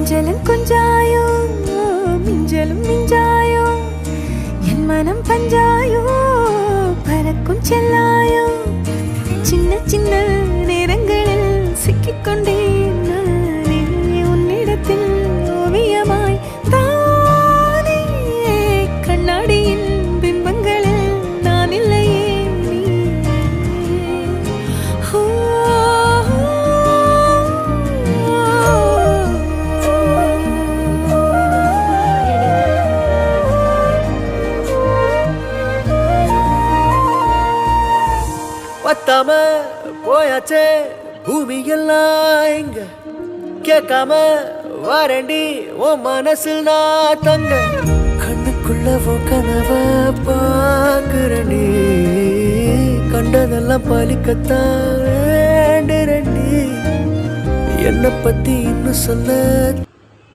கொஞ்சலும் கொஞ்சாயோ மிஞ்சலும் மிஞ்சாயோ என் மனம் பஞ்சாயோ பறக்கும் செல்லாயோ சின்ன சின்ன நேரங்களில் சிக்கிக்கொண்டேன் நானே உன்னிடத்தில் ஓவியமாய் தானே கண்ணாடியின் பிம்பங்களில் நான் இல்லையே நீ பத்தாம போயாச்சே பூமி எல்லாம் இங்க கேட்காம வாரண்டி உன் மனசில் நான் தங்க கண்ணுக்குள்ள உன் கனவ பாக்குறண்டி கண்டதெல்லாம் பலிக்கத்தான் வேண்டுறண்டி என்னை பத்தி இன்னும் சொல்ல